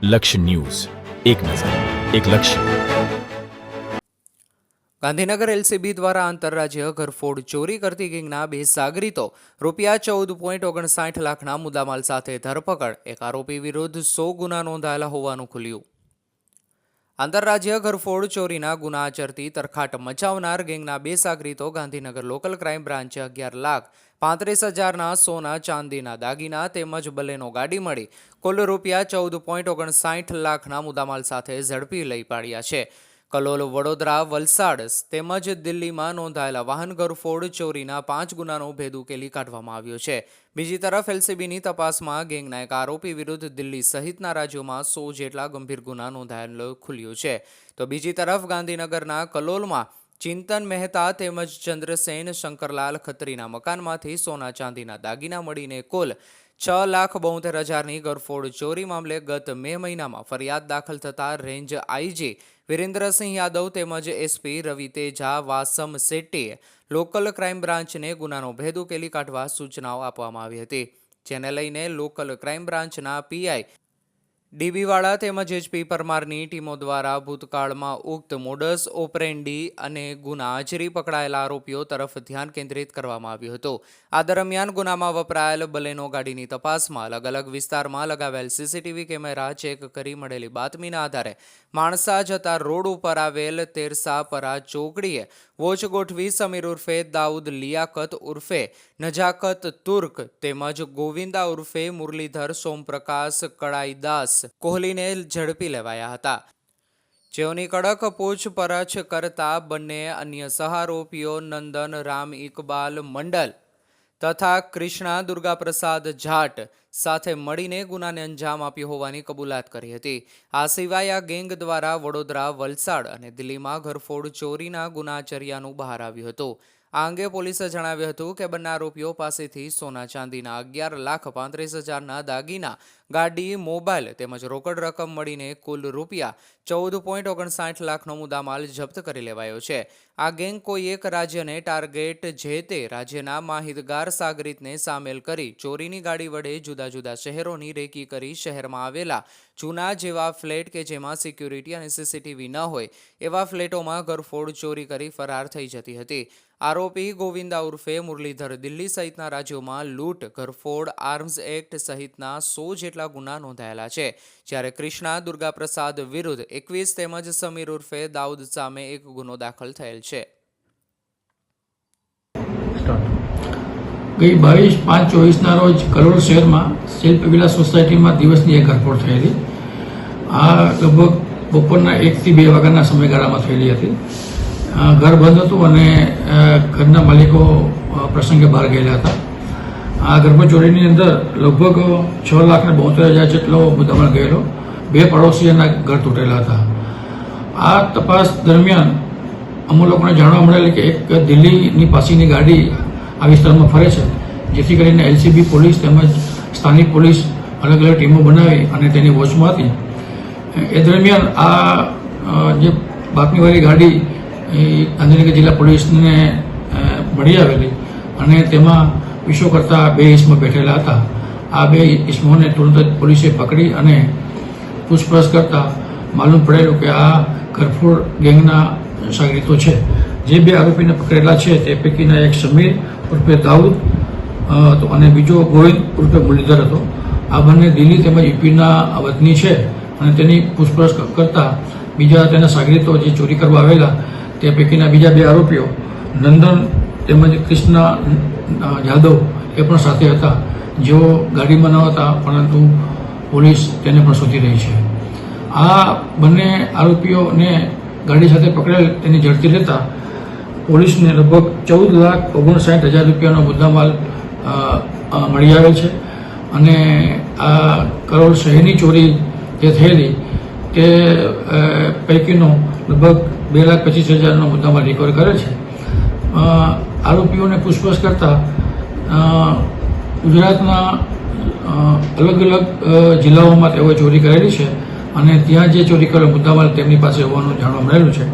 લક્ષ્ય ન્યૂઝ, એક નજર, એક લક્ષ્ય. ગાંધીનગર એલસીબી દ્વારા આંતરરાજ્ય ઘરફોડ ચોરી કરતી ગેંગના 2 સાગરીતો ₹14.59 લાખના મુદ્દામાલ સાથે ધરપકડ. એક આરોપી વિરુદ્ધ 100 ગુના નોંધાયેલા હોવાનું ખુલ્યું. આંતરરાજ્ય ઘરફોડ ચોરીના ગુના આચરતી તરખાટ મચાવનાર ગેંગના 2 સાગરીતો ગાંધીનગર લોકલ ક્રાઇમ બ્રાન્ચે 11,35,000ના સોના ચાંદીના દાગીના તેમજ બલેનો ગાડી મળી કુલ ₹14.59 લાખના મુદ્દામાલ સાથે ઝડપી લઈ પાડ્યા છે. કલોલ, વડોદરા, વલસાડ તેમજ દિલ્હીમાં નોંધાયેલા વાહન ઘરફોડ ચોરીના 5 ગુનાનો ભેદ ઉકેલી કાઢવામાં આવ્યો છે. બીજી તરફ એલસીબીની તપાસમાં ગેંગના એક આરોપી વિરુદ્ધ દિલ્હી સહિતના રાજ્યોમાં 100 જેટલા ગંભીર ગુના નોંધાયેલો ખુલ્યો છે. તો બીજી તરફ ગાંધીનગરના કલોલમાં ચિંતન મહેતા તેમજ ચંદ્રસેન શંકરલાલ ખત્રીના મકાનમાંથી સોના ચાંદીના દાગીના મળીને કુલ 6,72,000ની ઘરફોડ ચોરી મામલે ગત મે મહિનામાં ફરિયાદ દાખલ થતા રેન્જ આઈજી વિરેન્દ્રસિંહ યાદવ તેમજ એસપી રવિ તેજા વાસમ શેટ્ટીએ લોકલ ક્રાઇમ બ્રાન્ચને ગુનાનો ભેદ ઉકેલી કાઢવા સૂચનાઓ આપવામાં આવી હતી. જેને લઈને લોકલ ક્રાઇમ બ્રાન્ચના પીઆઈ ડીબી વાળા તેમજ એચપી પરમારની ટીમો દ્વારા ભૂતકાળમાં ઉક્ત મોડસ ઓપરેન્ડી અને ગુના આચરી પકડાયેલા આરોપીઓ તરફ ધ્યાન કેન્દ્રિત કરવામાં આવ્યું હતું. આ દરમિયાન ગુનામાં વપરાયેલ બલેનો ગાડીની તપાસમાં અલગ અલગ વિસ્તારમાં લગાવેલ સીસીટીવી કેમેરા ચેક કરી મળેલી બાતમીના આધારે માણસા જતા રોડ ઉપર આવેલ તેરસાપરા ચોકડીએ વોચ ગોઠવી સમીર ઉર્ફે દાઉદ લિયાકત ઉર્ફે નજાકત તુર્ક તેમજ ગોવિંદા ઉર્ફે મુરલીધર સોમપ્રકાશ કળાઈદાસ કોહલીને ઝડપી લેવાયા હતા. જેઓની કડક પૂછપરછ કરતા બંને અન્ય સહારોપીઓ નંદન રામ ઇકબાલ મંડલ તથા કૃષ્ણા દુર્ગાપ્રસાદ જાટ સાથે મળીને ગુનાને અંજામ આપ્યો હોવાની કબૂલાત કરી હતી. આ સિવાય આ ગેંગ દ્વારા વડોદરા, વલસાડ અને દિલ્હીમાં ઘરફોડ ચોરીના ગુના આચર્યાનું બહાર આવ્યું હતું. આ અંગે પોલીસે જણાવ્યું હતું કે બંને આરોપીઓ પાસેથી સોના ચાંદીના 11,35,000ના દાગીના, ગાડી, મોબાઈલ તેમજ રોકડ રકમ મળીને કુલ ₹14.59 લાખનો મુદ્દામાલ જપ્ત કરી લેવાયો છે. આ ગેંગ કોઈ એક રાજ્યને ટાર્ગેટ જે તે રાજ્યના માહિતગાર સાગરીતને સામેલ કરી ચોરીની ગાડી વડે જુદા જુદા શહેરોની રેકી કરી શહેરમાં આવેલા જૂના જેવા ફ્લેટ કે જેમાં સિક્યુરિટી અને સીસીટીવી ન હોય એવા ફ્લેટોમાં ઘરફોડ ચોરી કરી ફરાર થઈ જતી હતી. આરોપી ગોવિંદા ઉર્ફે મુરલીધર દિલ્હી સહિતના રાજ્યોમાં લૂંટ, ઘરફોડ, આર્મ્સ એક્ટ સહિતના 100 જેટલા ગુના નોંધાયેલા છે. જ્યારે કૃષ્ણા દુર્ગાપ્રસાદ વિરુદ્ધ 21 તેમજ સમીર ઉર્ફે દાઉદ સામે 1 ગુનો દાખલ થયેલ છે. ગઈ 22/5/24ના રોજ કલોલ શહેરમાં શિલ્પ વિલાસ સોસાયટીમાં દિવસની એક ઘરફોડ થયેલી. આ લગભગ બપોરના 1 થી 2 વાગ્યાના સમયગાળામાં થયેલી હતી. ઘર બંધ હતું અને ઘરના માલિકો પ્રસંગે બહાર ગયેલા હતા. આ ઘરફોડ ચોરીની અંદર લગભગ 6,72,000 જેટલો મુદ્દામાલ ગયેલો. 2 પડોશીઓના ઘર તૂટેલા હતા. આ તપાસ દરમિયાન અમુક લોકોને જાણવા મળેલ કે એક દિલ્હીની પાસેની ગાડી આ વિસ્તારમાં ફરે છે, જેથી કરીને એલસીબી પોલીસ તેમજ સ્થાનિક પોલીસ અલગ અલગ ટીમો બનાવી અને તેની વોચમાં હતી. એ દરમિયાન આ જે બાતમીવાળી ગાડી ગાંધીનગર જિલ્લા પોલીસને મળી આવેલી અને તેમાં વિશો કરતા 2 ઇસમો બેઠેલા હતા. આ 2 ઇસમોને તુરંત જ પોલીસે પકડી અને પૂછપરછ કરતા માલુમ પડેલું કે આ ઘરફોડ ગેંગના સાગરીતો છે. જે 2 આરોપીને પકડેલા છે તે પૈકીના એક સમીર ઉર્ફે દાઉદ અને બીજો ગોવિંદ ઉર્ફે મુરલીધર હતો. આ બંને દિલ્હી તેમજ યુપીના વતની છે અને તેની પૂછપરછ કરતા બીજા તેના સાગરીતો જે ચોરી કરવા આવેલા તે પૈકીના બીજા 2 આરોપીઓ નંદન તેમજ કૃષ્ણા યાદવ એ પણ સાથે હતા, જેઓ ગાડીમાં ન હતા પરંતુ પોલીસ તેને પણ શોધી રહી છે. આ બંને આરોપીઓને ગાડી સાથે પકડેલ તેની ઝડપી લેતા પોલીસને લગભગ 14,59,000 રૂપિયાનો મુદ્દામાલ મળી આવેલ છે. અને આ કરોડ શહેરની ચોરી જે થયેલી તે પૈકીનો લગભગ 2,25,000નો મુદ્દામાલ રિકવર કરે છે. આરોપીઓને પૂછપરછ કરતા ગુજરાતના અલગ અલગ જિલ્લાઓમાં તેઓએ ચોરી કરેલી છે અને ત્યાં જે ચોરી કરેલો મુદ્દામાલ તેમની પાસે હોવાનું જાણવા મળેલું છે.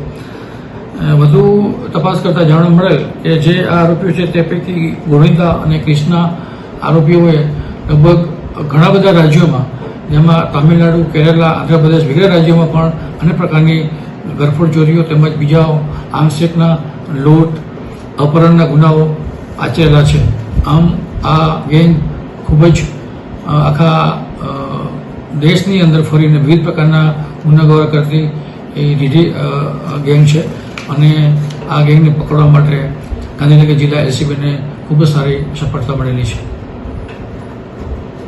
વધુ તપાસ કરતા જાણવા મળેલ કે જે આ આરોપીઓ છે તે પૈકી ગોવિંદા અને કૃષ્ણા આરોપીઓએ લગભગ ઘણા બધા રાજ્યોમાં જેમાં તામિલનાડુ, કેરલા, આંધ્રપ્રદેશ વગેરે રાજ્યોમાં પણ અનેક પ્રકારની ઘરફોડ ચોરીઓ તેમજ બીજા આંશિકના લૂંટ, અપહરણના ગુનાઓ આચરેલા છે. આમ આ ગેંગ ખૂબ જ આખા દેશની અંદર ફરીને વિવિધ પ્રકારના ગુનાખોરી કરતી એ રીઢી ગેંગ છે અને આ ગેંગને પકડવા માટે ગાંધીનગર જિલ્લા એલસીબીને ખૂબ જ સારી સફળતા મળેલી છે.